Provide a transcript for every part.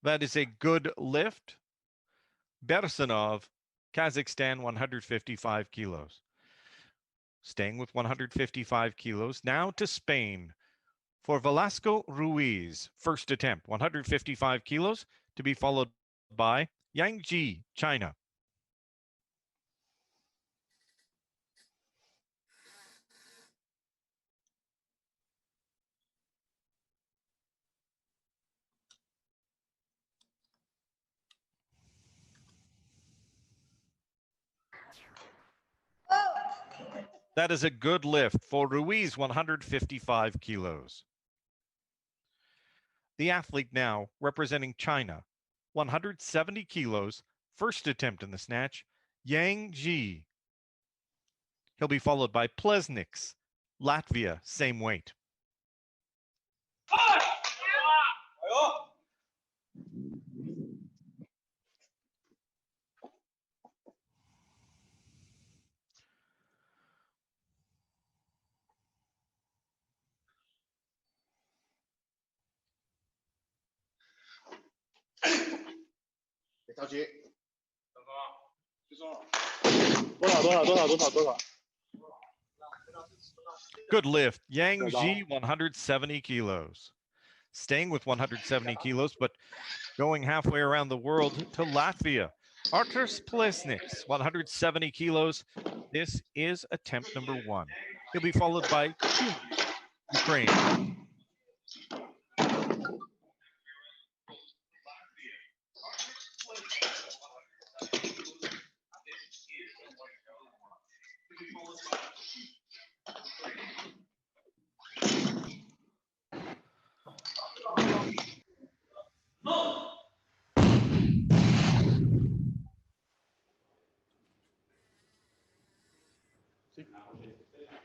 That is a good lift. Bersanov, Kazakhstan, 155 kilos. Staying with 155 kilos, now to Spain. For Velasco Ruiz, first attempt, 155 kilos, to be followed by Yang Ji, China. That is a good lift for Ruiz, 155 kilos. The athlete now representing China, 170 kilos, first attempt in the snatch, Yang Ji. He'll be followed by Plesniks, Latvia, same weight. Good lift. Yang Ji, 170 kilos. Staying with 170 kilos, but going halfway around the world to Latvia. Arturs Plesniks, 170 kilos. This is attempt number 1. He'll be followed by Ukraine.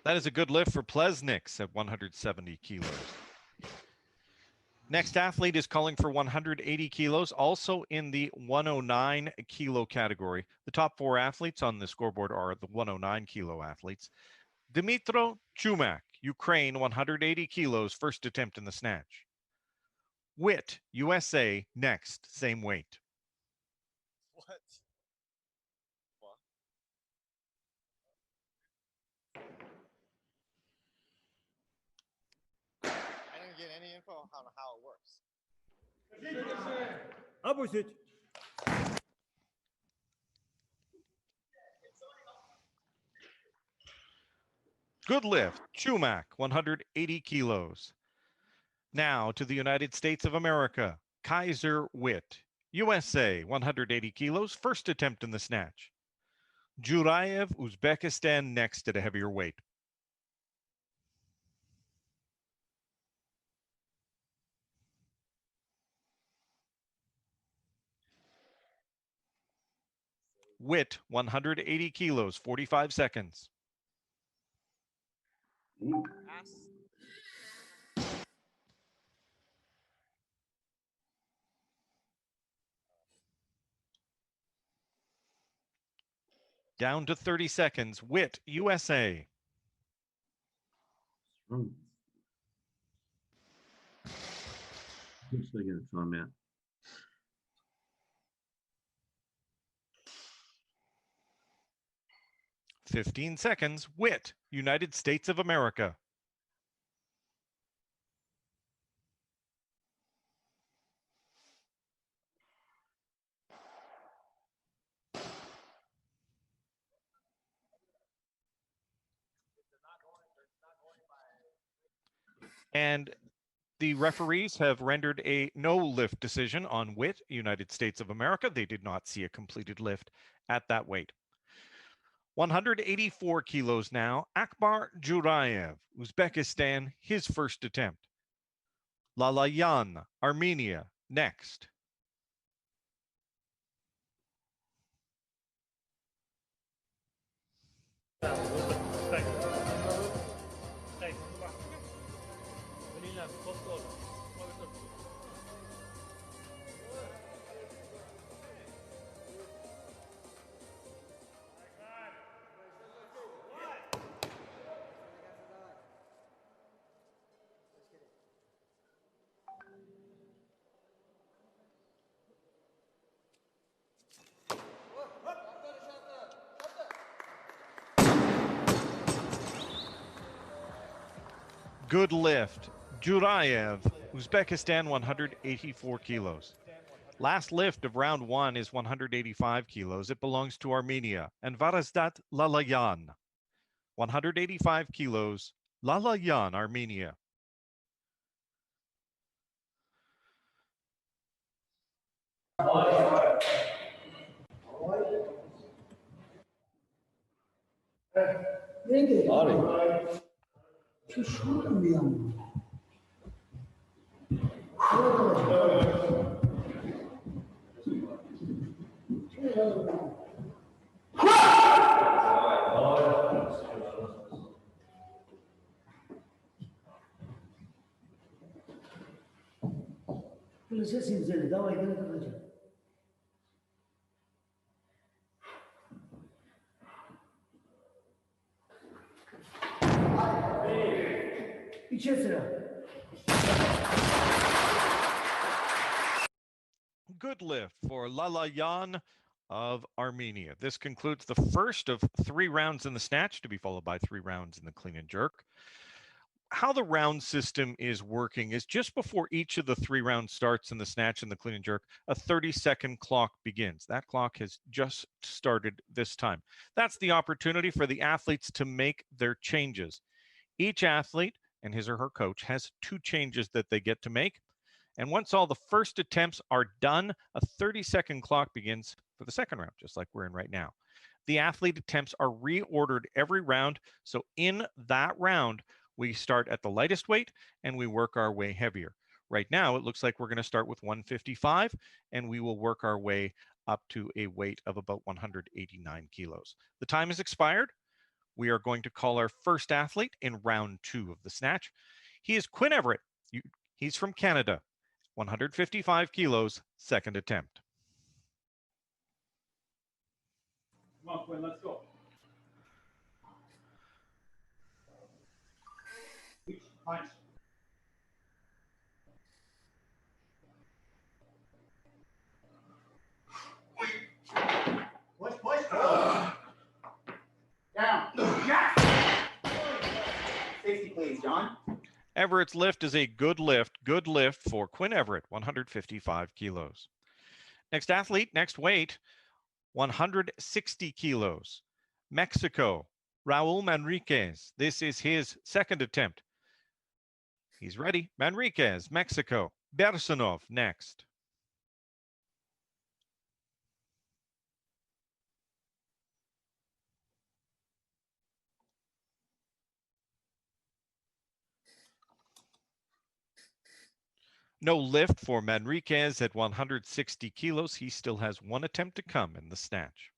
That is a good lift for Plesniks at 170 kilos. Next athlete is calling for 180 kilos, also in the 109 kilo category. The top 4 athletes on the scoreboard are the 109 kilo athletes. Dmytro Chumak, Ukraine, 180 kilos, first attempt in the snatch. Witt, USA, next, same weight. What? I didn't get any info on how it works. Опустить. Good lift. Chumak, 180 kilos. Now to the United States of America. Kaiser Witt, USA, 180 kilos, first attempt in the snatch. Jurayev, Uzbekistan, next at a heavier weight. Witt, 180 kilos, 45 seconds. Down to 30 seconds. Witt, USA. Just like a comment. 15 seconds. Witt, United States of America. And the referees have rendered a no lift decision on Witt, United States of America. They did not see a completed lift at that weight. 184 kilos now. Akbar Jurayev, Uzbekistan, his first attempt. Lalayan, Armenia, next. Good lift. Jurayev, Uzbekistan, 184 kilos. Last lift of round 1 is 185 kilos. It belongs to Armenia. And Varazdat Lalayan, 185 kilos. Lalayan, Armenia. Good lift for Lalayan of Armenia. This concludes the first of 3 rounds in the snatch, to be followed by 3 rounds in the clean and jerk. How the round system is working is just before each of the 3 rounds starts in the snatch and the clean and jerk, a 30-second clock begins. That clock has just started this time. That's the opportunity for the athletes to make their changes. Each athlete and his or her coach has 2 changes that they get to make. And once all the first attempts are done, a 30-second clock begins for the second round, just like we're in right now. The athlete attempts are reordered every round. So in that round, we start at the lightest weight and we work our way heavier. Right now, it looks like we're going to start with 155 and we will work our way up to a weight of about 189 kilos. The time has expired. We are going to call our first athlete in round 2 of the snatch. He is Quinn Everett. He's from Canada. 155 kilos, second attempt. Come on, Quinn, let's go. Reach, punch. Push, push. Down. Yes! 60, please, John. Everett's lift is a good lift for Quinn Everett, 155 kilos. Next athlete, next weight, 160 kilos. Mexico, Raul Manriquez. This is his second attempt. He's ready. Manriquez, Mexico. Bersonov next. No lift for Manriquez at 160 kilos. He still has 1 attempt to come in the snatch.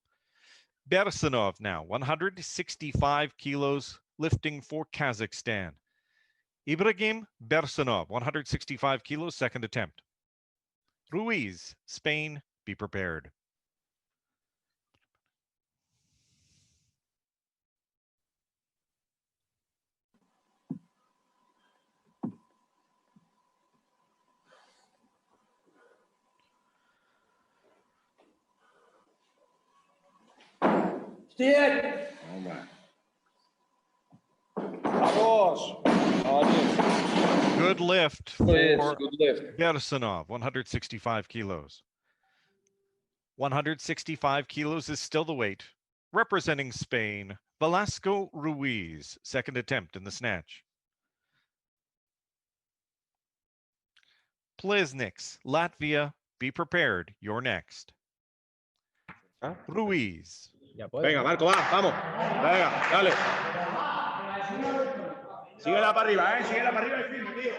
Bersonov now, 165 kilos, lifting for Kazakhstan. Ibrahim Bersonov, 165 kilos, second attempt. Ruiz, Spain, be prepared. Стоять! Good lift for Bersonov, 165 kilos. 165 kilos is still the weight. Representing Spain, Velasco Ruiz, second attempt in the snatch. Plesniks, Latvia, be prepared. You're next. Ruiz. Venga, Marco, va, vamos. Venga, dale. Síguela para arriba, síguela para arriba y firme, tío.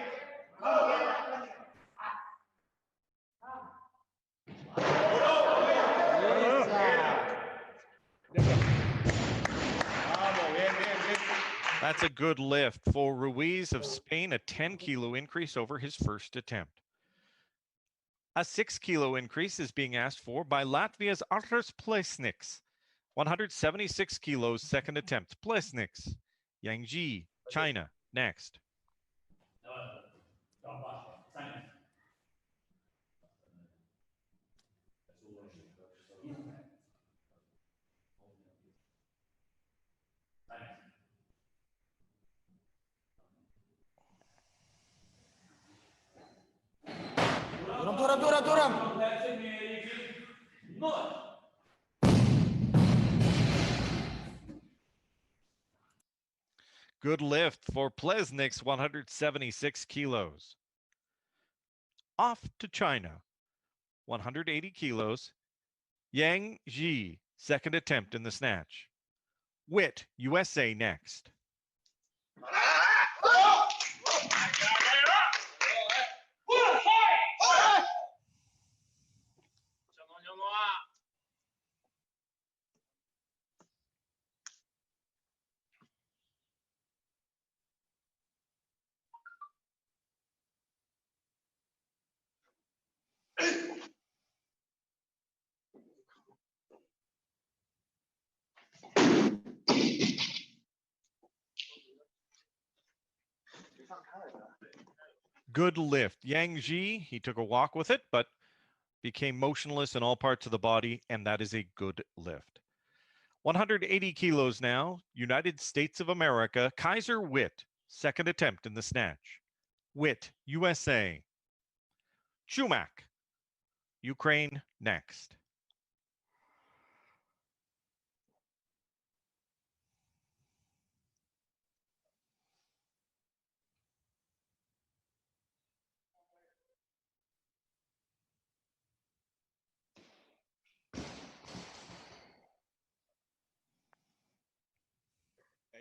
That's a good lift for Ruiz of Spain, a 10-kilo increase over his first attempt. A 6-kilo increase is being asked for by Latvia's Arturs Plesniks, 176 kilos, second attempt. Plesniks, Yangji, China, next. Durun. Good lift for Plesnik's 176 kilos. Off to China, 180 kilos. Yang Ji, second attempt in the snatch. Witt, USA next. Good lift. Yang Ji, he took a walk with it, but became motionless in all parts of the body, and that is a good lift. 180 kilos now, United States of America, Kaiser Witt, second attempt in the snatch. Witt, USA. Chumak, Ukraine next.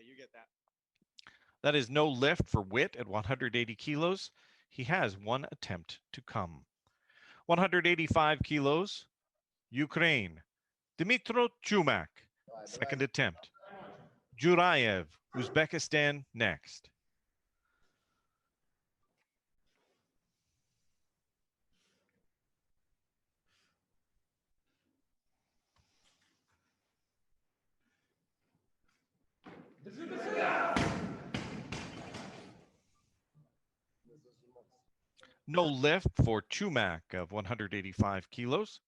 You get that. That is no lift for Witt at 180 kilos. He has one attempt to come. 185 kilos, Ukraine. Dmitro Chumak, second attempt. Jurayev, Uzbekistan next. No lift for Chumak of 185 kilos.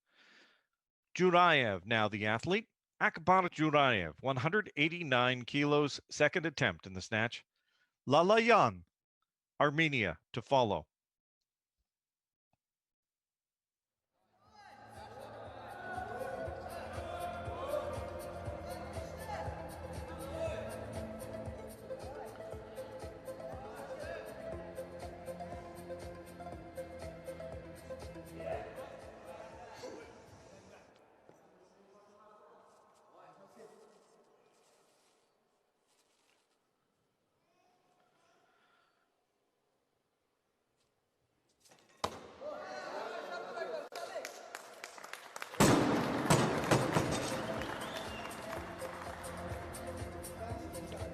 Jurayev, now the athlete. Akbar Jurayev, 189 kilos, second attempt in the snatch. Lalayan, Armenia, to follow.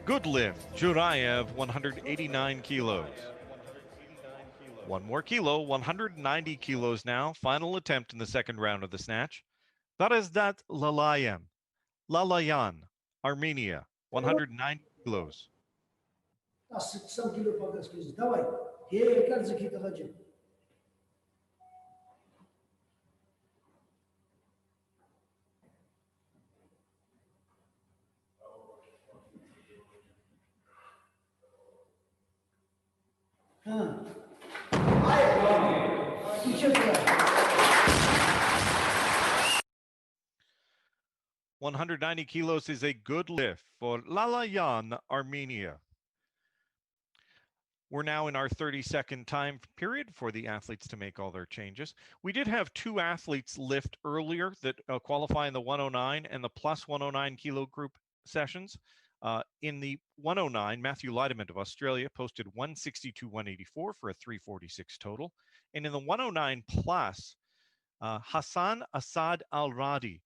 Good lift, Jurayev, 189 kilos. One more kilo, 190 kilos now. Final attempt in the second round of the snatch. Darazdat Lalayan, Armenia, 190 kilos. $190 kilos is a good lift for Lalayan, Armenia. We're now in our 30-second time period for the athletes to make all their changes. We did have two athletes lift earlier that qualify in the 109 and the plus 109 kilo group sessions. In the 109, Matthew Leidement of Australia posted 162.184 for a 346 total. And in the 109 plus, Hassan Asad Al-Radi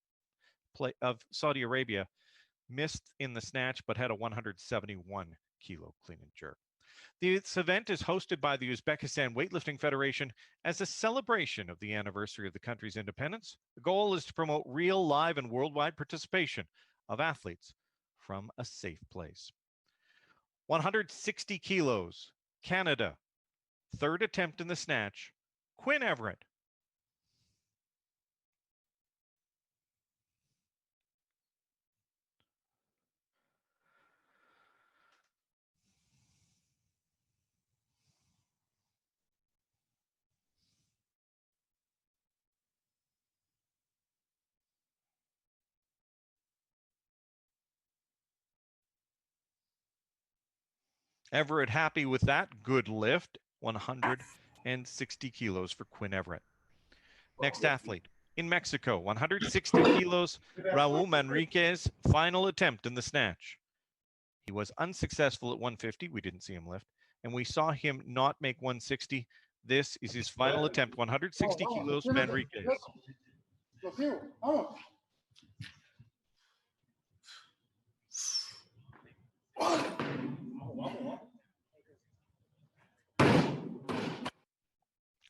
of Saudi Arabia missed in the snatch, but had a 171 kilo clean and jerk. This event is hosted by the Uzbekistan Weightlifting Federation as a celebration of the anniversary of the country's independence. The goal is to promote real, live, and worldwide participation of athletes from a safe place. 160 kilos, Canada. Third attempt in the snatch, Quinn Everett. Everett happy with that. Good lift. 160 kilos for Quinn Everett. Next athlete. In Mexico, 160 kilos, Raul Manriquez, final attempt in the snatch. He was unsuccessful at 150. We didn't see him lift. And we saw him not make 160. This is his final attempt, 160 kilos, Manriquez.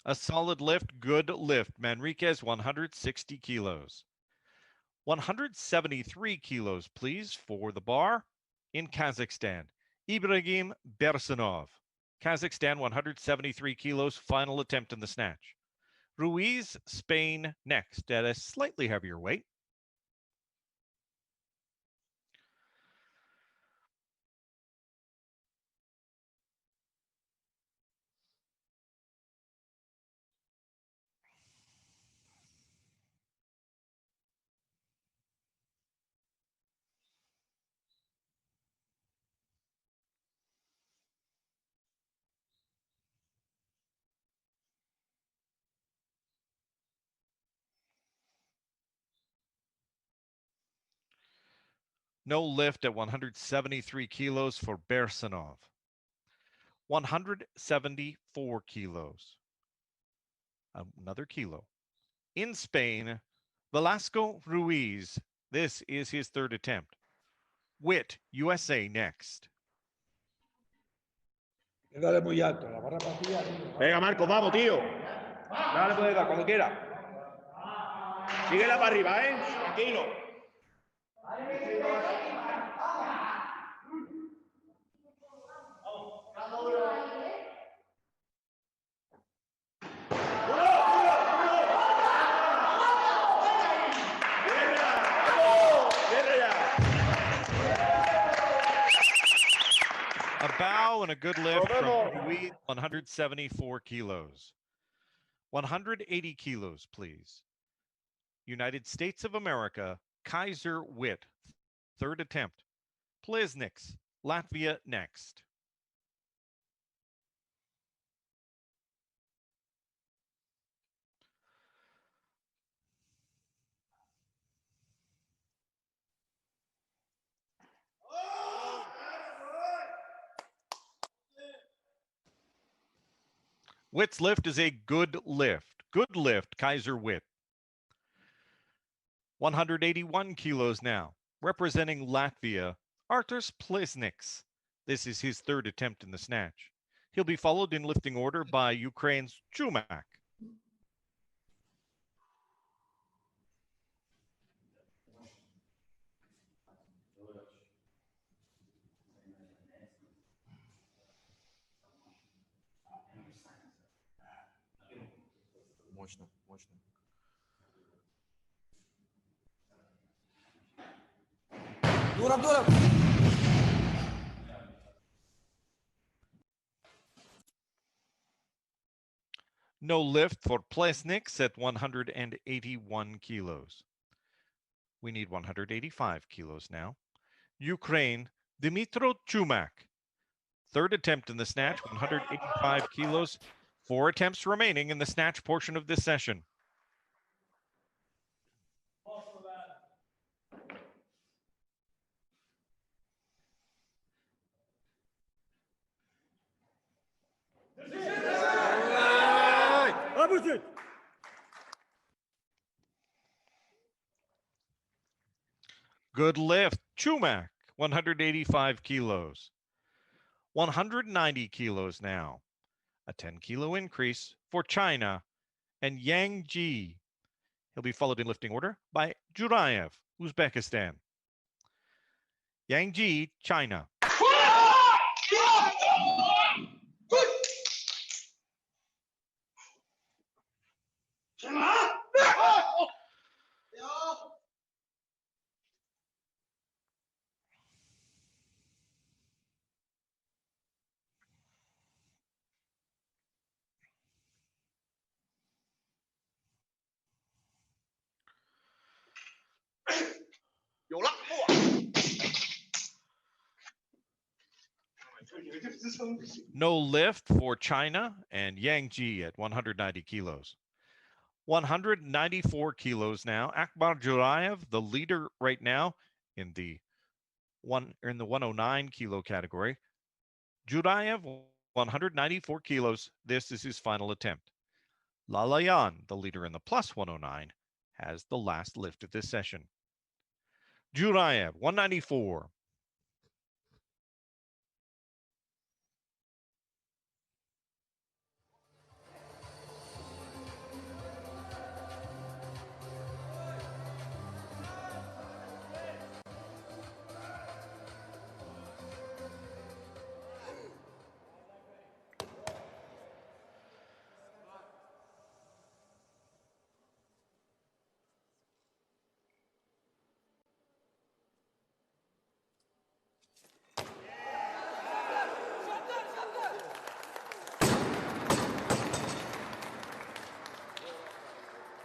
A solid lift, good lift. Manriquez, 160 kilos. 173 kilos, please, for the bar. In Kazakhstan, Ibrahim Bersanov. Kazakhstan, 173 kilos, final attempt in the snatch. Ruiz, Spain, next at a slightly heavier weight. No lift at 173 kilos for Bersanov. 174 kilos. Another kilo. In Spain, Velasco Ruiz. This is his third attempt. Witt, USA, next. Dale muy alto, la barra partida. Venga, Marcos, vamos, tío. Dale, puedes dar cuando quiera. Síguela para arriba, tranquilo. A bow and a good lift from Ruiz, 174 kilos. 180 kilos, please. United States of America, Kaiser Witt, third attempt. Plesniks, Latvia, next. Witt's lift is a good lift. Good lift, Kaiser Witt. 181 kilos now. Representing Latvia, Arturs Plesniks. This is his third attempt in the snatch. He'll be followed in lifting order by Ukraine's Chumak. Мощно, мощно. Дуров, Дуров! No lift for Plesniks at 181 kilos. We need 185 kilos now. Ukraine, Dmytro Chumak. Third attempt in the snatch, 185 kilos. 4 attempts remaining in the snatch portion of this session. Good lift. Chumak, 185 kilos. 190 kilos now. A 10-kilo increase for China and Yang Ji. He'll be followed in lifting order by Jurayev, Uzbekistan. Yang Ji, China. No lift for China and Yang Ji at 190 kilos. 194 kilos now. Akbar Jurayev, the leader right now in the 109 kilo category. Jurayev, 194 kilos. This is his final attempt. Lalayan, the leader in the plus 109, has the last lift of this session. Jurayev, 194.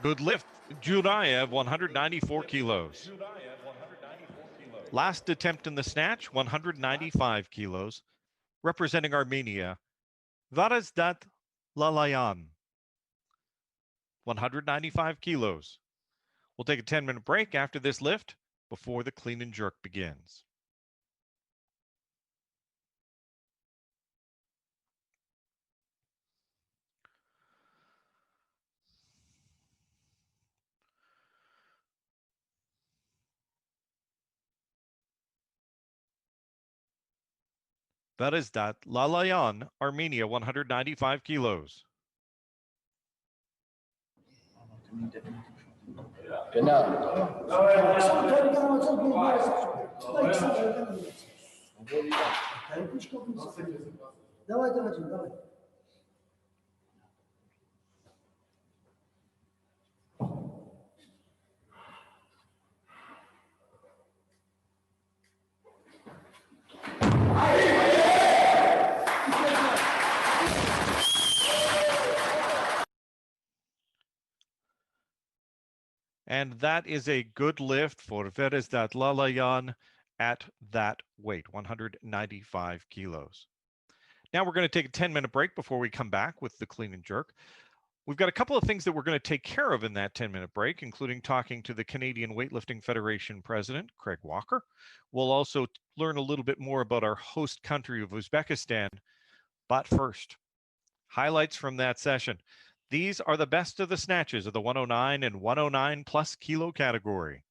Good lift. Jurayev, 194 kilos. Last attempt in the snatch, 195 kilos. Representing Armenia, Varazdat Lalayan, 195 kilos. We'll take a 10-minute break after this lift before the clean and jerk begins. Varazdat Lalayan, Armenia, 195 kilos. And that is a good lift for Varazdat Lalayan at that weight, 195 kilos. Now we're going to take a 10-minute break before we come back with the clean and jerk. We've got a couple of things that we're going to take care of in that 10-minute break, including talking to the Canadian Weightlifting Federation President, Craig Walker. We'll also learn a little bit more about our host country of Uzbekistan. But first, highlights from that session. These are the best of the snatches of the 109 and 109 plus kilo category.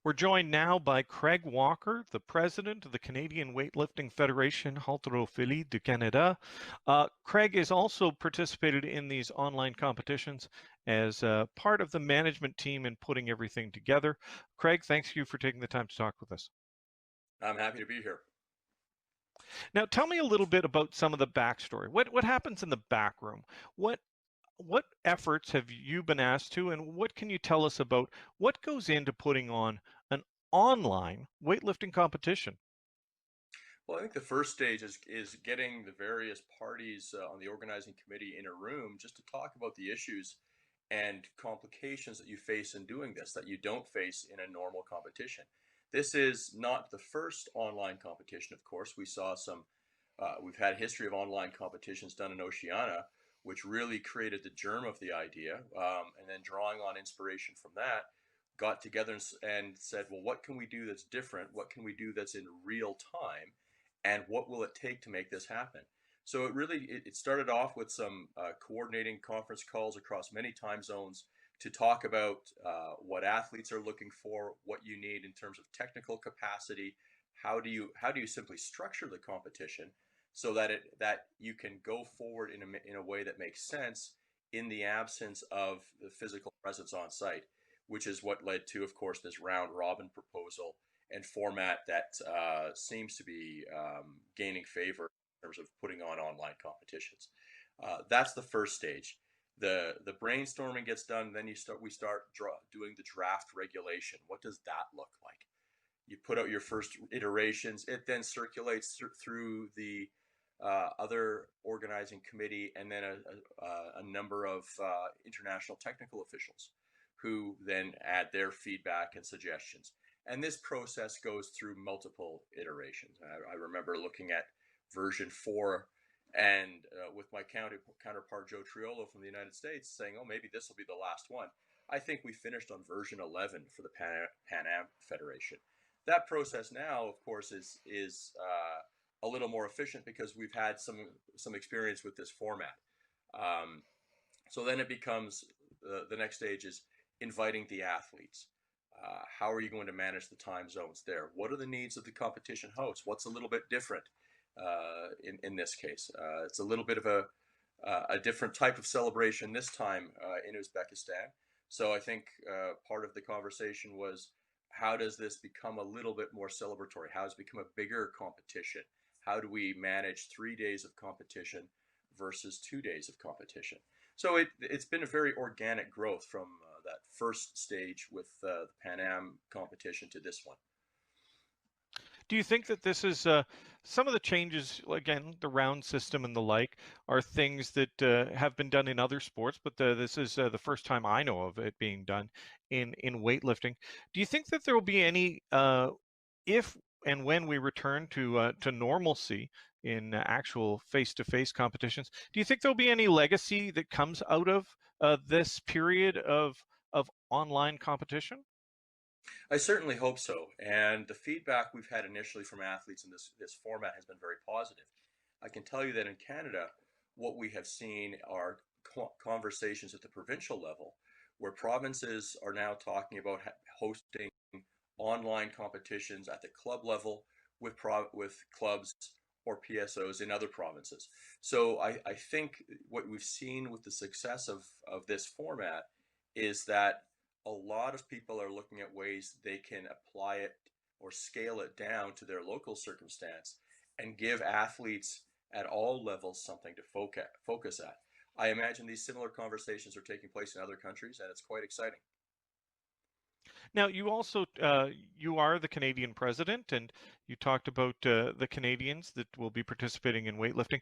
We're joined now by Craig Walker, the president of the Canadian Weightlifting Federation Halterofilie du Canada. Craig has also participated in these online competitions as part of the management team in putting everything together. Craig, thanks you for taking the time to talk with us. I'm happy to be here. Now, tell me a little bit about some of the backstory. What happens in the back room? What efforts have you been asked to, and what can you tell us about what goes into putting on an online weightlifting competition? Well, I think the first stage is getting the various parties on the organizing committee in a room just to talk about the issues and complications that you face in doing this that you don't face in a normal competition. This is not the first online competition, of course. We saw we've had a history of online competitions done in Oceania, which really created the germ of the idea, and then drawing on inspiration from that, got together and said, well, what can we do that's different? What can we do that's in real time? And what will it take to make this happen? So it started off with some coordinating conference calls across many time zones to talk about what athletes are looking for, what you need in terms of technical capacity, how do you simply structure the competition so that you can go forward in a way that makes sense in the absence of the physical presence on site, which is what led to, of course, this round robin proposal and format that seems to be gaining favor in terms of putting on online competitions. That's the first stage. The brainstorming gets done, then we start doing the draft regulation. What does that look like? You put out your first iterations. It then circulates through the other organizing committee, and then a number of international technical officials who then add their feedback and suggestions. And this process goes through multiple iterations. I remember looking at version 4 and with my counterpart Joe Triolo from the United States saying, oh, maybe this will be the last one. I think we finished on version 11 for the Pan Am Federation. That process now, of course, is a little more efficient because we've had some experience with this format. So then it becomes the next stage is inviting the athletes. How are you going to manage the time zones there? What are the needs of the competition host? What's a little bit different in this case? It's a little bit of a different type of celebration this time in Uzbekistan. So I think part of the conversation was, how does this become a little bit more celebratory? How does it become a bigger competition? How do we manage 3 days of competition versus 2 days of competition? So it's been a very organic growth from that first stage with the Pan Am competition to this one. Do you think that this is some of the changes, again, the round system and the like, are things that have been done in other sports, but this is the first time I know of it being done in weightlifting. Do you think that there will be any, if and when we return to normalcy in actual face-to-face competitions, do you think there'll be any legacy that comes out of this period of online competition? I certainly hope so. And the feedback we've had initially from athletes in this format has been very positive. I can tell you that in Canada, what we have seen are conversations at the provincial level where provinces are now talking about hosting online competitions at the club level with clubs or PSOs in other provinces. So I think what we've seen with the success of this format is that a lot of people are looking at ways they can apply it or scale it down to their local circumstance and give athletes at all levels something to focus at. I imagine these similar conversations are taking place in other countries, and it's quite exciting. Now, you also you are the Canadian president, and you talked about the Canadians that will be participating in weightlifting.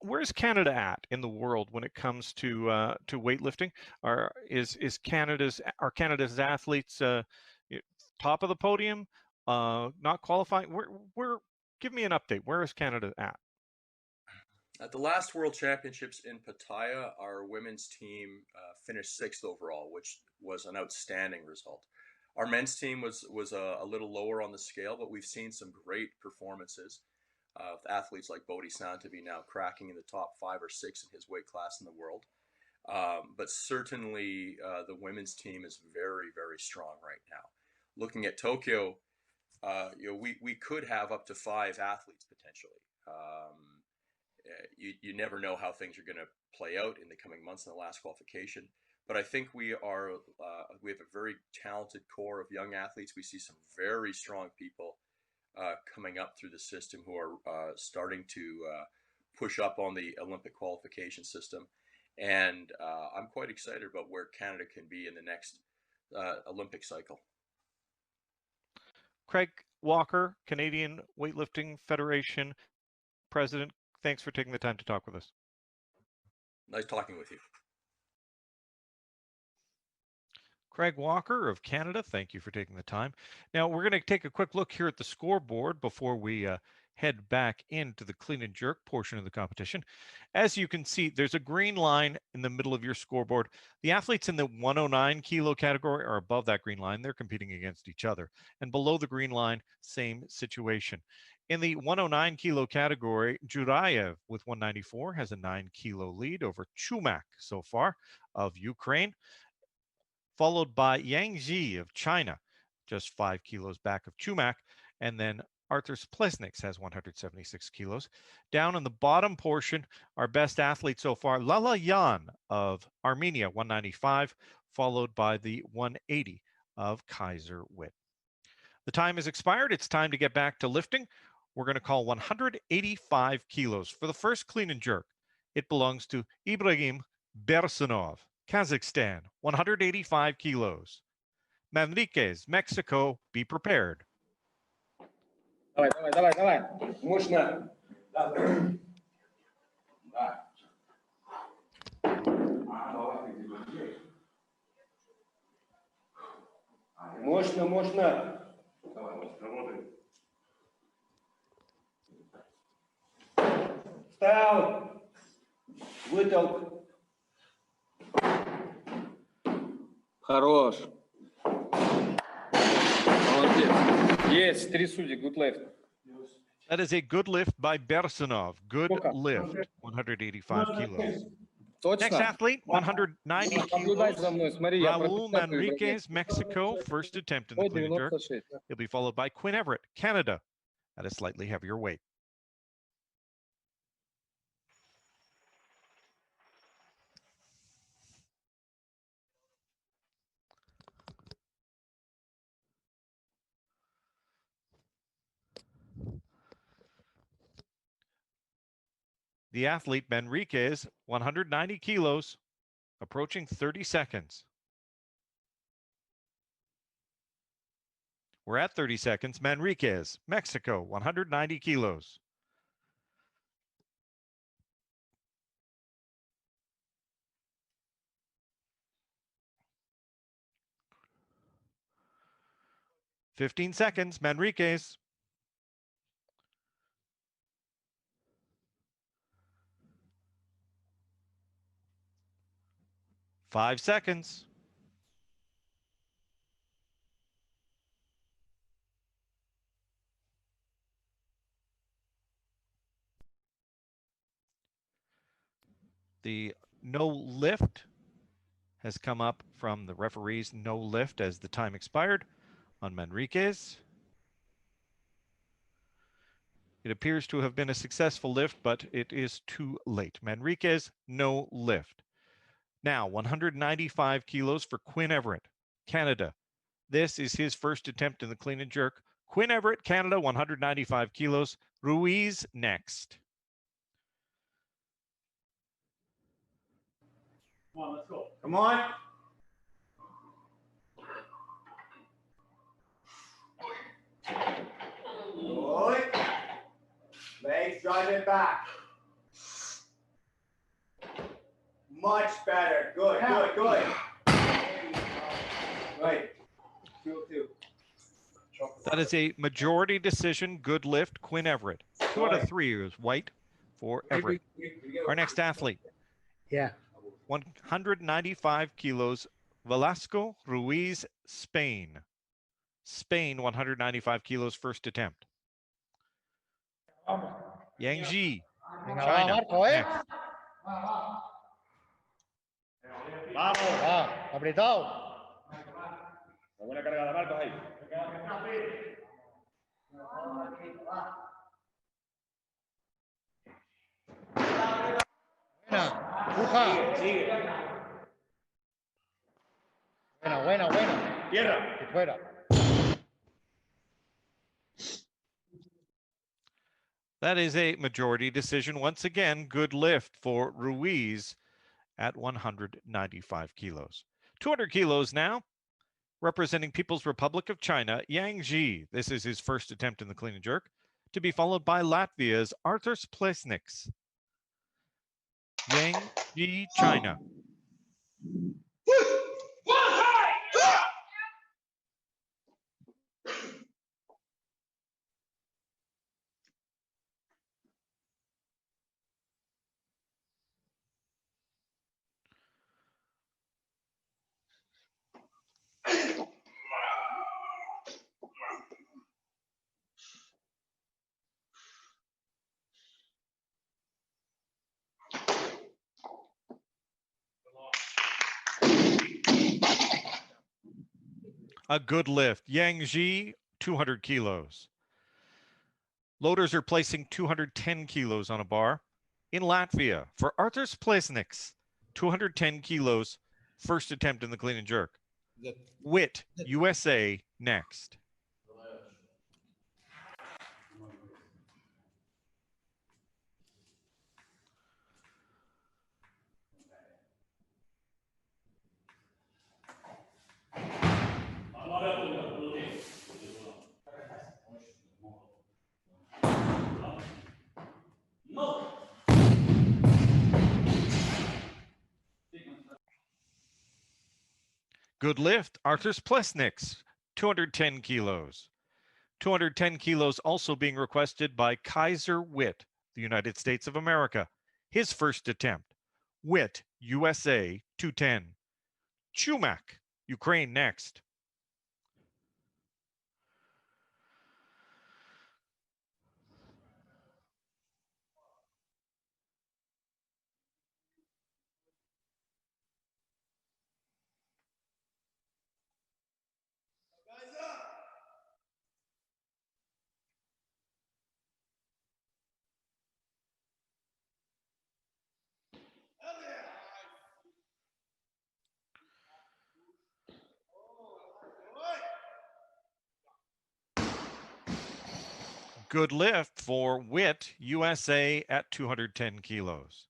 Where's Canada at in the world when it comes to weightlifting? Are Canada's athletes top of the podium? Not qualifying? Give me an update. Where is Canada at? At the last World Championships in Pattaya, our women's team finished 6th overall, which was an outstanding result. Our men's team was a little lower on the scale, but we've seen some great performances of athletes like Bodhi Santavi now cracking in the top 5 or 6 in his weight class in the world. But certainly the women's team is very, very strong right now. looking at Tokyo, we could have up to 5 athletes potentially. You never know how things are going to play out in the coming months in the last qualification. But I think we have a very talented core of young athletes. We see some very strong people coming up through the system who are starting to push up on the Olympic qualification system. And I'm quite excited about where Canada can be in the next Olympic cycle. Craig Walker, Canadian Weightlifting Federation President, thanks for taking the time to talk with us. Nice talking with you. Craig Walker of Canada, thank you for taking the time. Now, we're going to take a quick look here at the scoreboard before we head back into the clean and jerk portion of the competition. As you can see, there's a green line in the middle of your scoreboard. The athletes in the 109 kilo category are above that green line. They're competing against each other. And below the green line, same situation. In the 109 kilo category, Jurayev with 194 has a 9 kilo lead over Chumak so far of Ukraine, followed by Yang Ji of China, just 5 kilos back of Chumak, and then Arthur Splesniks has 176 kilos. Down in the bottom portion, our best athlete so far, Lala Yan of Armenia, 195, followed by the 180 of Kaiser Witt. The time has expired. It's time to get back to lifting. We're going to call 185 kilos. For the first clean and jerk, it belongs to Ibrahim Bersanov, Kazakhstan, 185 kilos. Manriquez, Mexico, be prepared. Давай. Мощно. Мощно. Встал. Вытолк. Хорош. Молодец. Есть, 3 судьи, good lift. That is a good lift by Bersanov. Good lift, 185 kilos. Next athlete, 190 kilos. Raul Manriquez, Mexico, first attempt in the clean and jerk. He'll be followed by Quinn Everett, Canada, at a slightly heavier weight. The athlete, Manriquez, 190 kilos, approaching 30 seconds. We're at 30 seconds. Manriquez, Mexico, 190 kilos. "15 seconds, Manriquez. "5 seconds. The no lift has come up from the referees. No lift as the time expired on Manriquez. It appears to have been a successful lift, but it is too late. Manriquez, no lift. Now, 195 kilos for Quinn Everett, Canada. This is his first attempt in the clean and jerk. Quinn Everett, Canada, 195 kilos. Ruiz next. Come on, let's go. Come on. Good. Legs drive it back. Much better. Good. Right. 202. That is a majority decision. Good lift, Quinn Everett. 2 out of 3 is white for Everett. Our next athlete. 195 kilos, Velasco Ruiz, Spain. Spain, 195 kilos, first attempt. Yang Ji, China. Next. Vamos. Apretado. Buena cargada, Marcos, ahí. Buena. Puja. Sigue. Buena. Tierra. Y fuera. That is a majority decision. Once again, good lift for Ruiz at 195 kilos. 200 kilos now, representing People's Republic of China, Yang Ji. This is his first attempt in the clean and jerk, to be followed by Latvia's Arthurs Plesniks. Yang Ji, China. A good lift. Yang Ji, 200 kilos. Loaders are placing 210 kilos on a bar. In Latvia, for Arthurs Plesniks, 210 kilos, first attempt in the clean and jerk. Wit, USA, next. Good lift, Arthurs Plesniks, 210 kilos. 210 kilos also being requested by Kaiser Witt, the United States of America. His first attempt. Witt, USA, 210. Chumak, Ukraine, next. Good lift for Witt, USA at 210 kilos.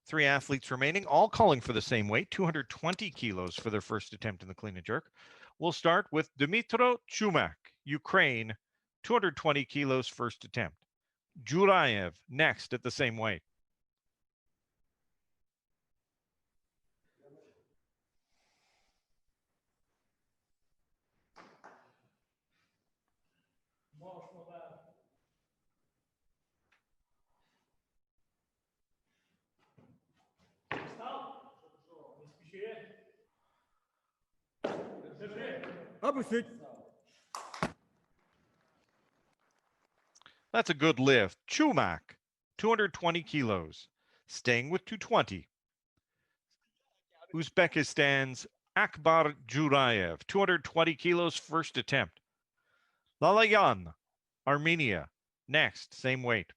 3 athletes remaining, all calling for the same weight, 220 kilos for their first attempt in the clean and jerk. We'll start with Dmytro Chumak, Ukraine, 220 kilos first attempt. Jurayev next at the same weight. That's a good lift. Chumak, 220 kilos, staying with 220. Uzbekistan's Akbar Jurayev, 220 kilos first attempt. Lalayan, Armenia, next, same weight.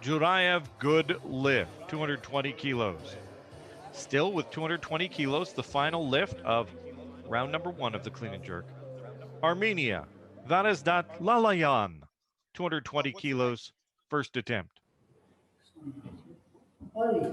Jurayev, good lift, 220 kilos. Still with 220 kilos, the final lift of round number 1 of the clean and jerk. Armenia, Varazdat Lalayan, 220 kilos, first attempt. Oli.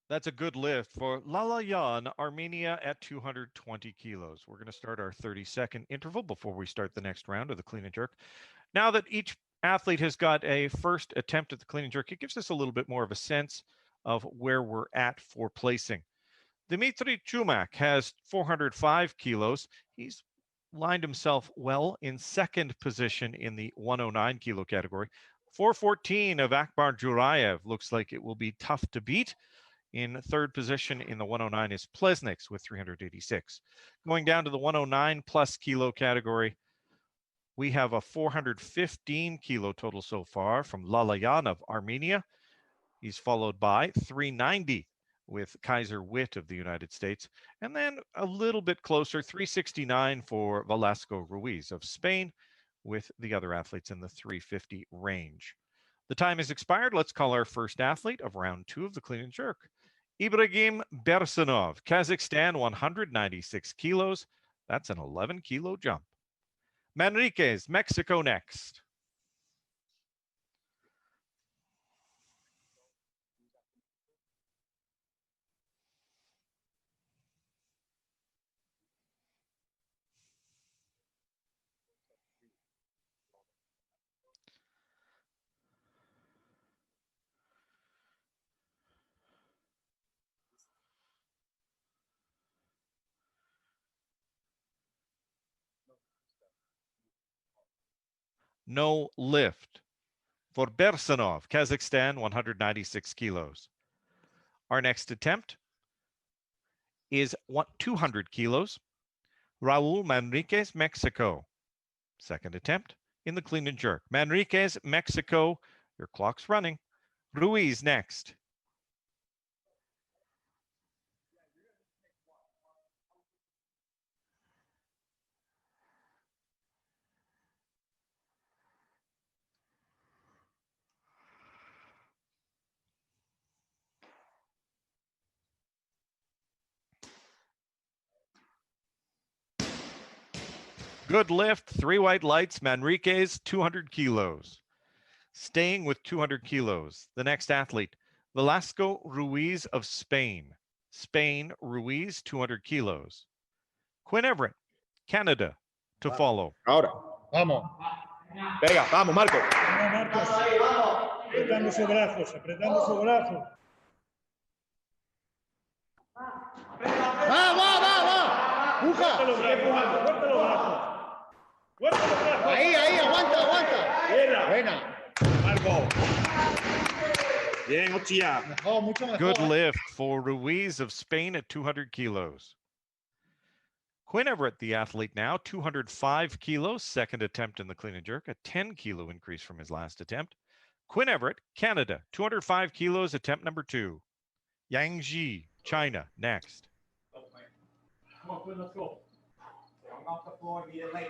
That's a good lift for Lalayan, Armenia at 220 kilos. We're going to start our 30-second interval before we start the next round of the clean and jerk. Now that each athlete has got a first attempt at the clean and jerk, it gives us a little bit more of a sense of where we're at for placing. Dmitry Chumak has 405 kilos. He's lined himself well in second position in the 109 kilo category. 414 of Akbar Jurayev looks like it will be tough to beat. In third position in the 109 is Plesniks with 386. Going down to the 109 plus kilo category, we have a 415 kilo total so far from Lalayan of Armenia. He's followed by 390 with Kaiser Witt of the United States. And then a little bit closer, 369 for Velasco Ruiz of Spain, with the other athletes in the 350 range. The time has expired. Let's call our first athlete of round 2 of the clean and jerk. Ibrahim Bersanov, Kazakhstan, 196 kilos. That's an 11 kilo jump. Manriquez, Mexico next. No lift for Bersanov, Kazakhstan, 196 kilos. Our next attempt is 200 kilos. Raul Manriquez, Mexico. Second attempt in the clean and jerk. Manriquez, Mexico. Your clock's running. Ruiz next. Good lift, 3 white lights, Manriquez, 200 kilos. Staying with 200 kilos, the next athlete, Velasco Ruiz of Spain. Spain, Ruiz, 200 kilos. Quinn Everett, Canada, to follow. Ahora. Vamos. Venga, vamos, Marco. Marcos. Apretando sus brazos, apretando sus brazos. Va. Puja. Fuerte los brazos, fuerte los brazos. Fuerte los brazos. Ahí, aguanta. Buena. Marco. Bien, Ochia. Mejor, mucho mejor. Good lift for Ruiz of Spain at 200 kilos. Quinn Everett, the athlete now, 205 kilos, second attempt in the clean and jerk, a 10 kilo increase from his last attempt. Quinn Everett, Canada, 205 kilos, attempt number 2. Yangji, China, next. Come on, Quinn, let's go. Get off the floor and be late.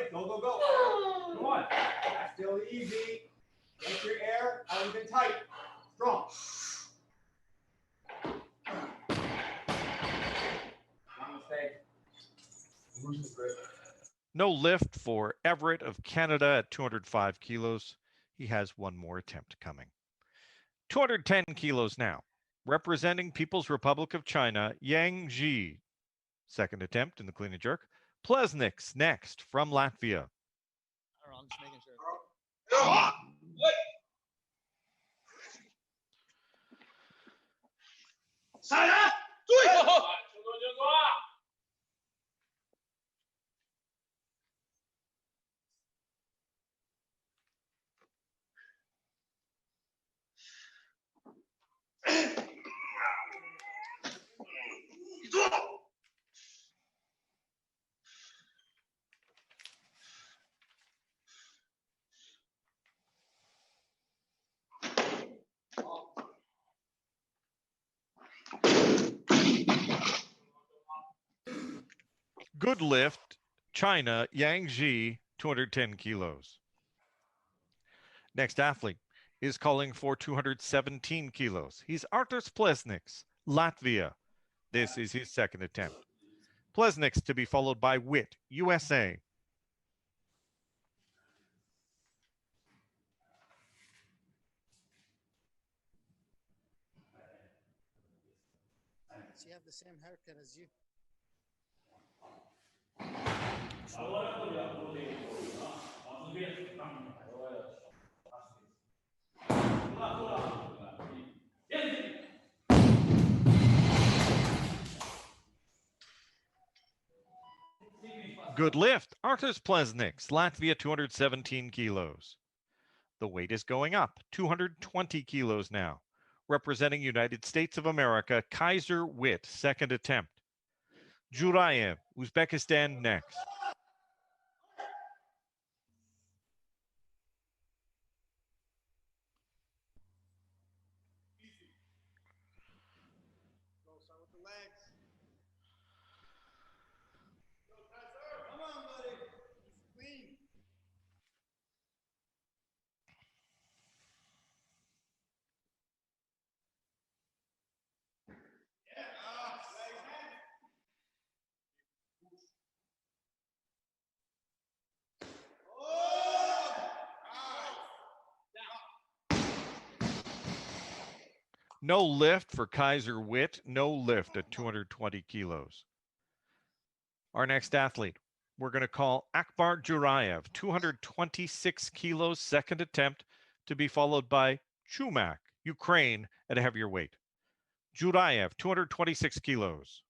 Good, go. Come on. That's still easy. Get your air out and tight. Strong. One mistake. No lift for Everett of Canada at 205 kilos. He has one more attempt coming. 210 kilos now. Representing People's Republic of China, Yang Ji. Second attempt in the clean and jerk. Plesniks next from Latvia. I don't know, I'm just making sure. Good lift, China, Yang Ji, 210 kilos. Next athlete is calling for 217 kilos. He's Arturs Plesniks, Latvia. This is his second attempt. Plesniks to be followed by Witt, USA. Does he have the same haircut as you? Good lift, Arturs Plesniks, Latvia, 217 kilos. The weight is going up, 220 kilos now. Representing United States of America, Kaiser Witt, second attempt. Jurayev, Uzbekistan, next. Go, start with the legs. Go, Kaiser. Come on, buddy. Clean. No lift for Kaiser Witt, no lift at 220 kilos. Our next athlete, we're going to call Akbar Jurayev, 226 kilos, second attempt, to be followed by Chumak, Ukraine, at a heavier weight. Jurayev, 226 kilos.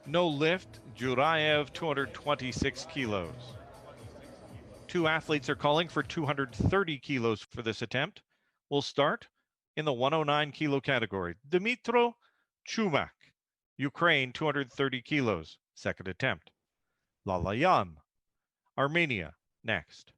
No lift, Jurayev, 226 kilos. Two athletes are calling for 230 kilos for this attempt. We'll start in the 109 kilo category. Dmitro Chumak, Ukraine, 230 kilos, second attempt. Lalayan, Armenia, next.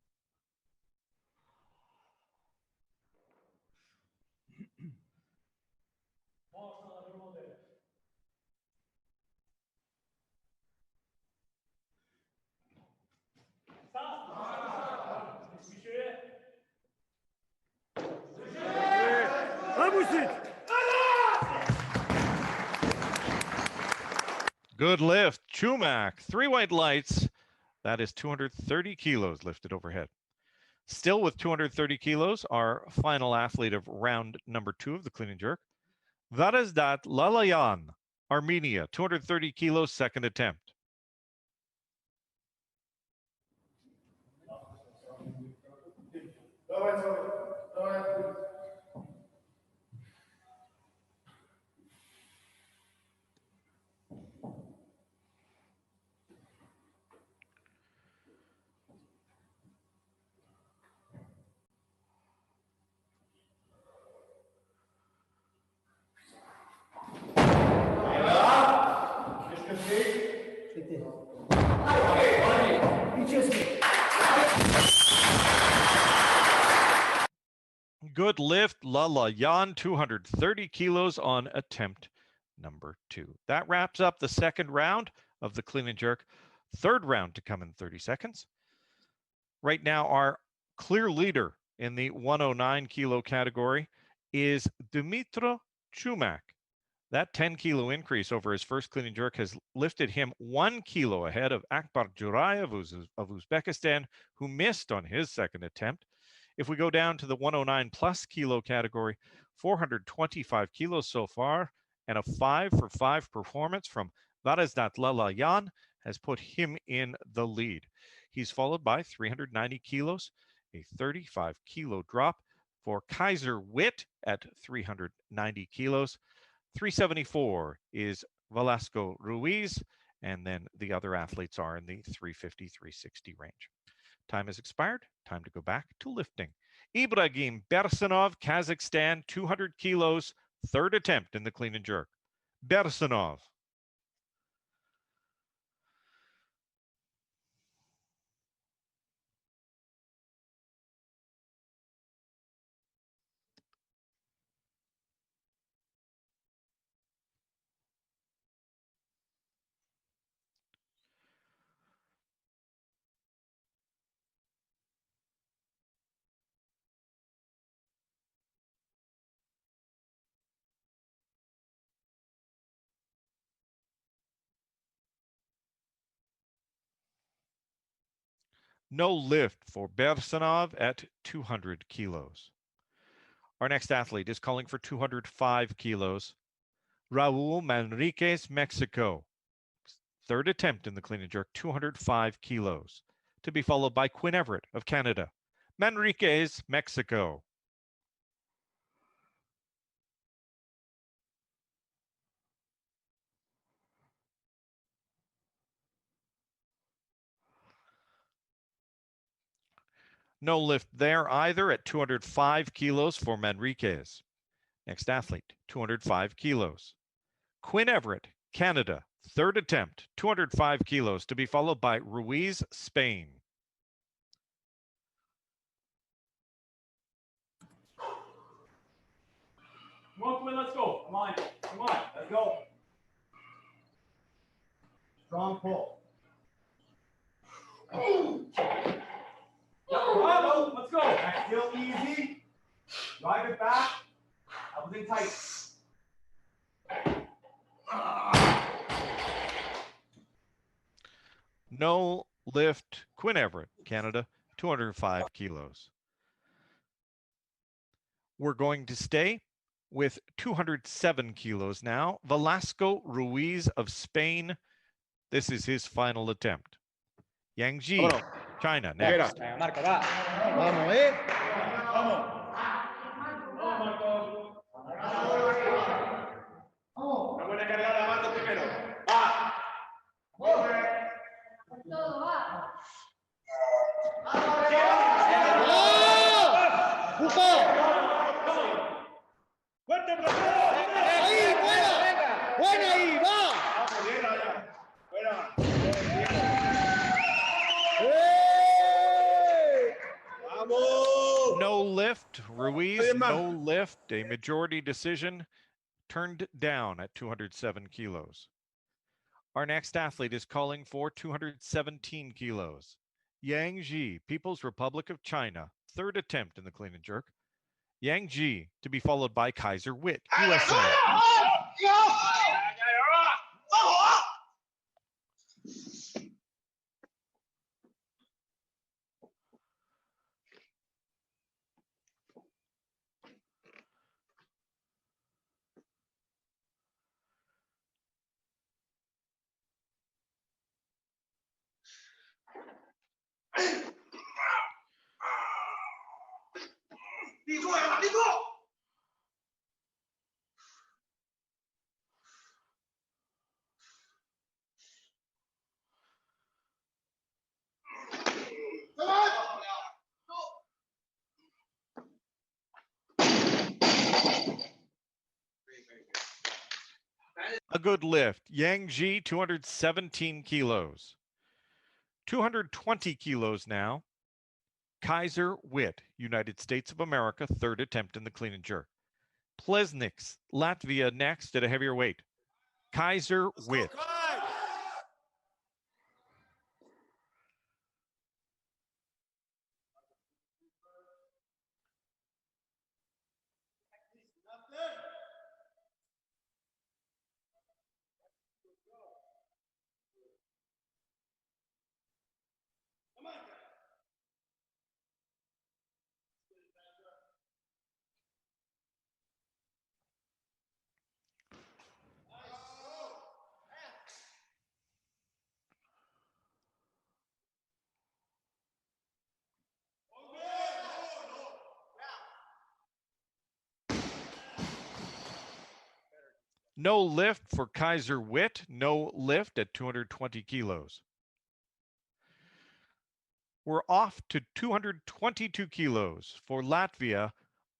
Good lift, Chumak, 3 white lights. That is 230 kilos lifted overhead. Still with 230 kilos, our final athlete of round number 2 of the clean and jerk, Varazdat Lalayan, Armenia, 230 kilos, second attempt. Good lift, Lalayan, 230 kilos on attempt number 2. That wraps up the second round of the clean and jerk. Third round to come in 30 seconds. Right now, our clear leader in the 109 kilo category is Dmitro Chumak. That 10 kilo increase over his first clean and jerk has lifted him 1 kilo ahead of Akbar Jurayev of Uzbekistan, who missed on his second attempt. If we go down to the 109 plus kilo category, 425 kilos so far, and a 5-for-5 performance from Varazdat Lalayan has put him in the lead. He's followed by 390 kilos, a 35-kilo drop for Kaiser Witt at 390 kilos. 374 is Velasco Ruiz, and then the other athletes are in the 350, 360 range. Time has expired. Time to go back to lifting. Ibrahim Bersanov, Kazakhstan, 200 kilos, third attempt in the clean and jerk. Bersanov. No lift for Bersanov at 200 kilos. Our next athlete is calling for 205 kilos. Raul Manriquez, Mexico. Third attempt in the clean and jerk, 205 kilos. To be followed by Quinn Everett of Canada. Manriquez, Mexico. No lift there either at 205 kilos for Manriquez. Next athlete, 205 kilos. Quinn Everett, Canada. Third attempt, 205 kilos, to be followed by Ruiz, Spain. Come on, Quinn, let's go. Come on, let's go. Strong pull. Bravo, let's go. That's still easy. Drive it back. Everything tight. No lift, Quinn Everett, Canada, 205 kilos. We're going to stay with 207 kilos now. Velasco Ruiz of Spain. This is his final attempt. Yang Ji, China, next. Marca, va. Vamos, ¿eh? Vamos. Una buena cargada, Marco primero. Fuerte, Ahí, buena. Buena ahí, va. Vamos, bien, allá. Fuera. Vamos. No lift, Ruiz, no lift. A majority decision turned down at 207 kilos. Our next athlete is calling for 217 kilos. Yang Ji, People's Republic of China, third attempt in the clean and jerk. Yang Ji, to be followed by Kaiser Witt, USA. A good lift. Yang Ji, 217 kilos. 220 kilos now. Kaiser Witt, United States of America, third attempt in the clean and jerk. Plesniks, Latvia, next at a heavier weight. Kaiser Witt. No lift for Kaiser Witt, no lift at 220 kilos. We're off to 222 kilos for Latvia,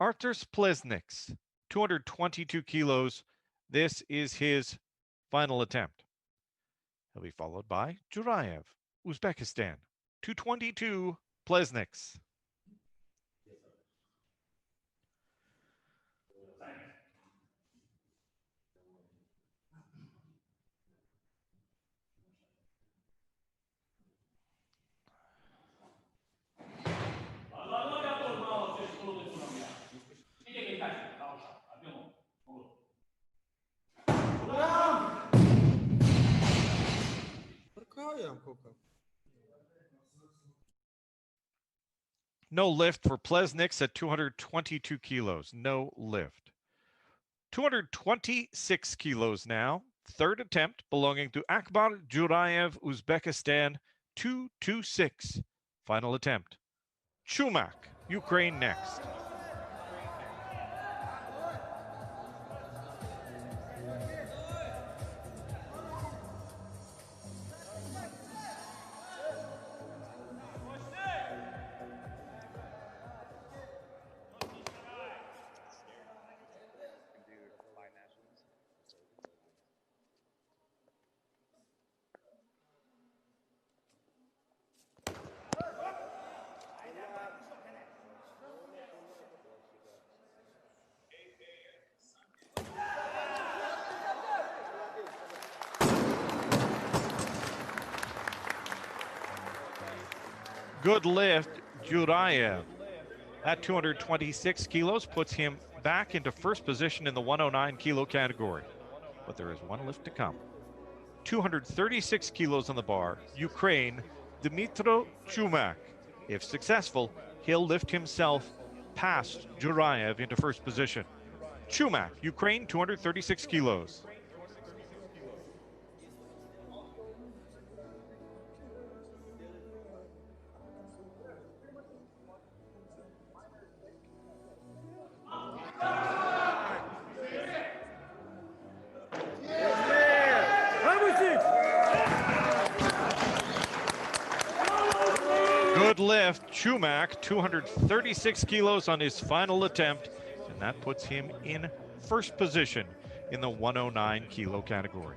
Arturs Plesniks, 222 kilos. This is his final attempt. He'll be followed by Jurayev, Uzbekistan, 222 Plesniks. No lift for Plesniks at 222 kilos. No lift. 226 kilos now. Third attempt belonging to Akbar Jurayev, Uzbekistan, 226. Final attempt. Chumak, Ukraine next. Good lift, Jurayev. At 226 kilos puts him back into first position in the 109 kilo category. But there is one lift to come. 236 kilos on the bar, Ukraine, Dmytro Chumak. If successful, he'll lift himself past Jurayev into first position. Chumak, Ukraine, 236 kilos. Good lift, Chumak, 236 kilos on his final attempt, and that puts him in first position in the 109 kilo category.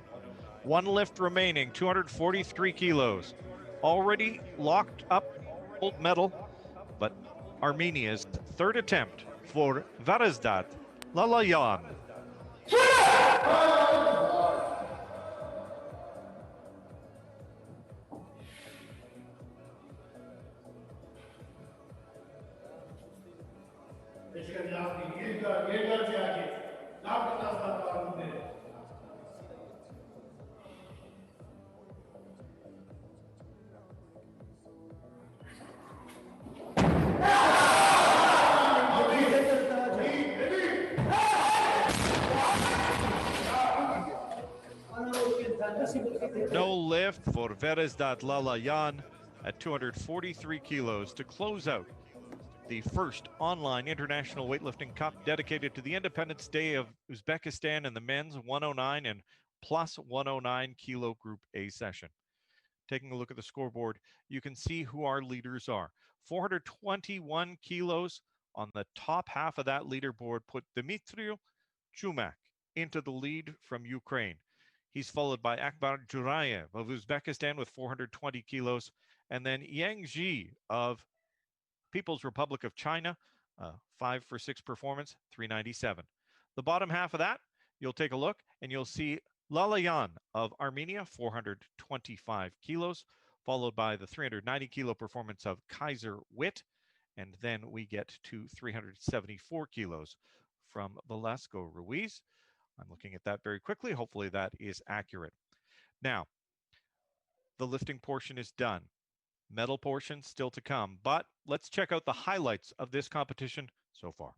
One lift remaining, 243 kilos. Already locked up gold medal, but Armenia's third attempt for Verizdat Lalayan. No lift for Verizdat Lalayan at 243 kilos to close out the first online International Weightlifting Cup dedicated to the Independence Day of Uzbekistan in the men's 109 and plus 109 kilo Group A session. Taking a look at the scoreboard, you can see who our leaders are. 421 kilos on the top half of that leaderboard put Dmytro Chumak into the lead from Ukraine. He's followed by Akbar Jurayev of Uzbekistan with 420 kilos, and then Yang Ji of People's Republic of China, 5 for 6 performance, 397. The bottom half of that, you'll take a look and you'll see Lalayan of Armenia, 425 kilos, followed by the 390 kilo performance of Kaiser Witt, and then we get to 374 kilos from Velasco Ruiz. I'm looking at that very quickly. Hopefully that is accurate. Now, the lifting portion is done. Medal portion still to come, but let's check out the highlights of this competition so far.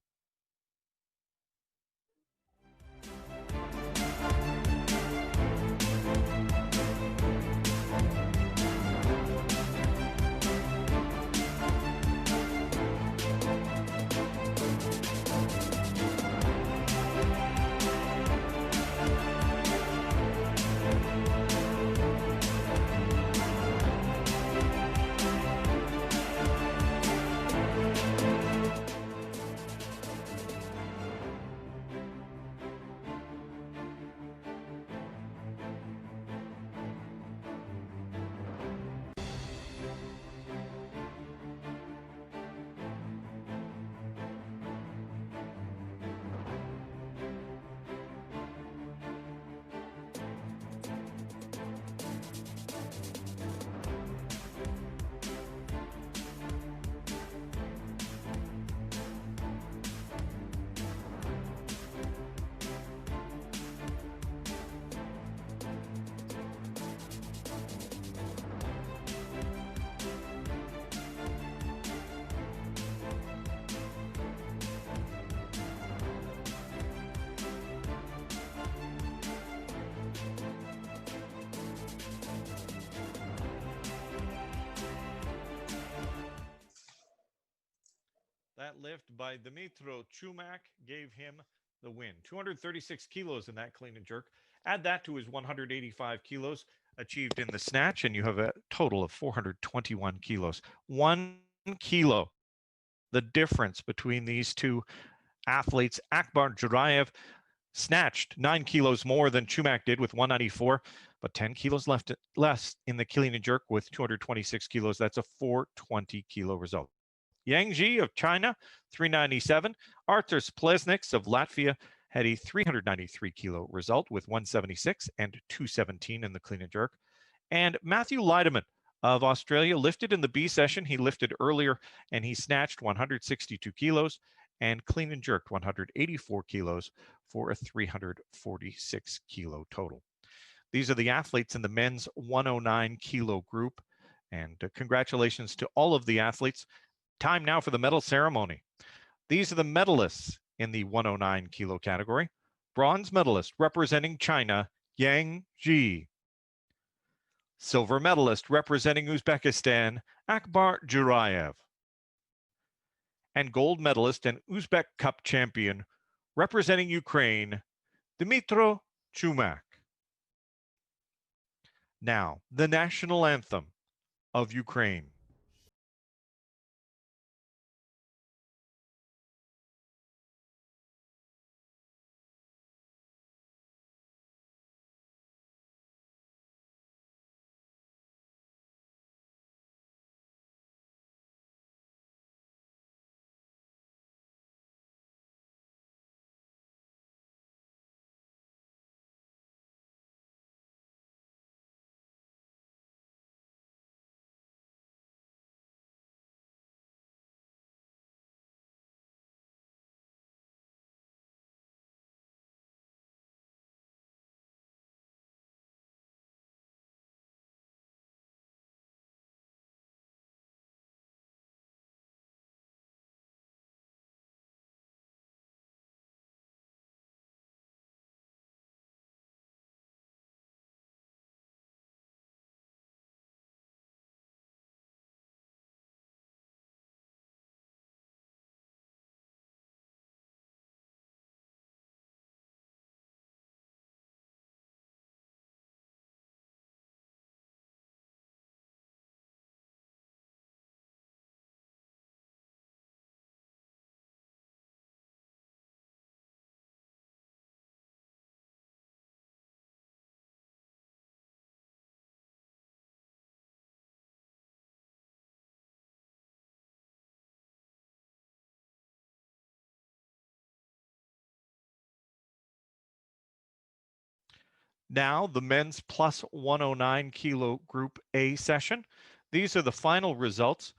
that lift by Dimitro Chumak gave him the win. 236 kilos in that clean and jerk. Add that to his 185 kilos achieved in the snatch, and you have a total of 421 kilos. 1 kilo. The difference between these two athletes. Akbar Jurayev snatched 9 kilos more than Chumak did with 194, but 10 kilos less in the clean and jerk with 226 kilos. That's a 420 kilo result. Yang Ji of China, 397. Arturs Plesniks of Latvia had a 393 kilo result with 176 and 217 in the clean and jerk. And Matthew Leideman of Australia lifted in the B session. He lifted earlier and he snatched 162 kilos and clean and jerked 184 kilos for a 346 kilo total. These are the athletes in the men's 109 kilo group. And congratulations to all of the athletes. Time now for the medal ceremony. These are the medalists in the 109 kilo category. Bronze medalist representing China, Yang Ji. Silver medalist representing Uzbekistan, Akbar Jurayev. And gold medalist and Uzbek Cup champion representing Ukraine, Dimitro Chumak. Now, the national anthem of Ukraine. Now, the men's plus 109 kilo group A session. These are the final results.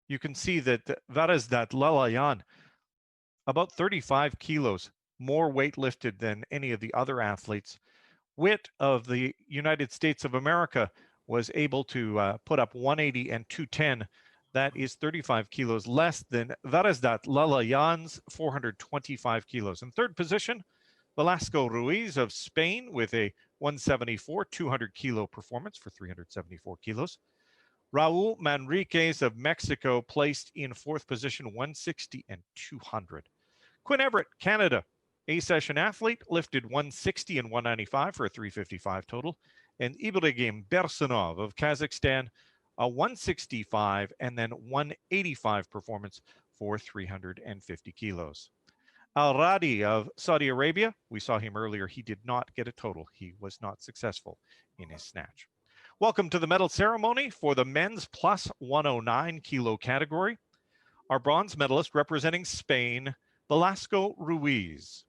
You can see that Varazdat Lalayan, about 35 kilos more weight lifted than any of the other athletes. Witt of the United States of America was able to put up 180 and 210. That is 35 kilos less than Varazdat Lalayan's 425 kilos. In third position, Velasco Ruiz of Spain with a 174, 200 kilo performance for 374 kilos. Raul Manriquez of Mexico placed in fourth position, 160 and 200. Quinn Everett, Canada, A-session athlete, lifted 160 and 195 for a 355 total. And Ibrahim Bersonov of Kazakhstan, a 165 and then 185 performance for 350 kilos. Al-Radi of Saudi Arabia, we saw him earlier. He did not get a total. He was not successful in his snatch. Welcome to the medal ceremony for the men's plus 109 kilo category. Our bronze medalist representing Spain, Velasco Ruiz.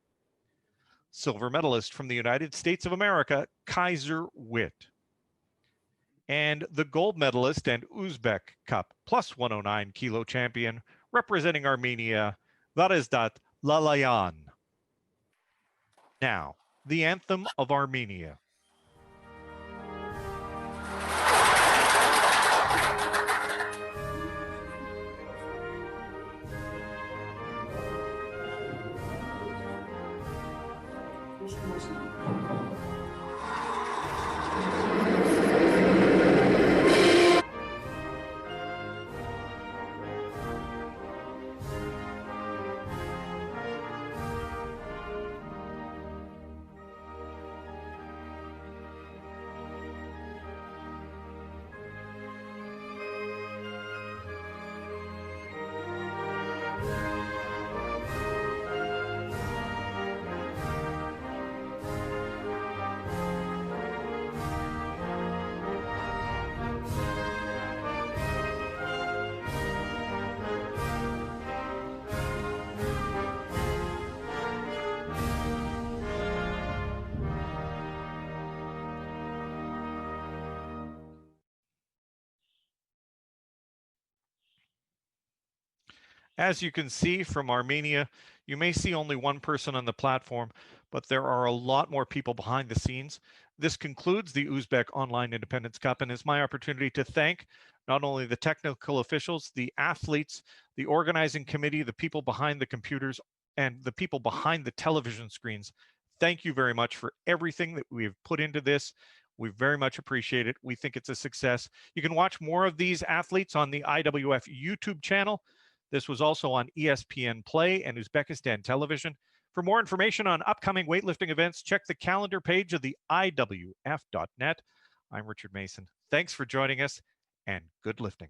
Silver medalist from the United States of America, Kaiser Witt. And the gold medalist and Uzbek Cup plus 109 kilo champion representing Armenia, Varazdat Lalayan. Now, the anthem of Armenia. As you can see from Armenia, you may see only one person on the platform, but there are a lot more people behind the scenes. This concludes the Uzbek Online Independence Cup, and is my opportunity to thank not only the technical officials, the athletes, the organizing committee, the people behind the computers, and the people behind the television screens. Thank you very much for everything that we've put into this. We very much appreciate it. We think it's a success. You can watch more of these athletes on the IWF YouTube channel. This was also on ESPN Play and Uzbekistan Television. For more information on upcoming weightlifting events, check the calendar page of the IWF.net. I'm Richard Mason. Thanks for joining us, and good lifting.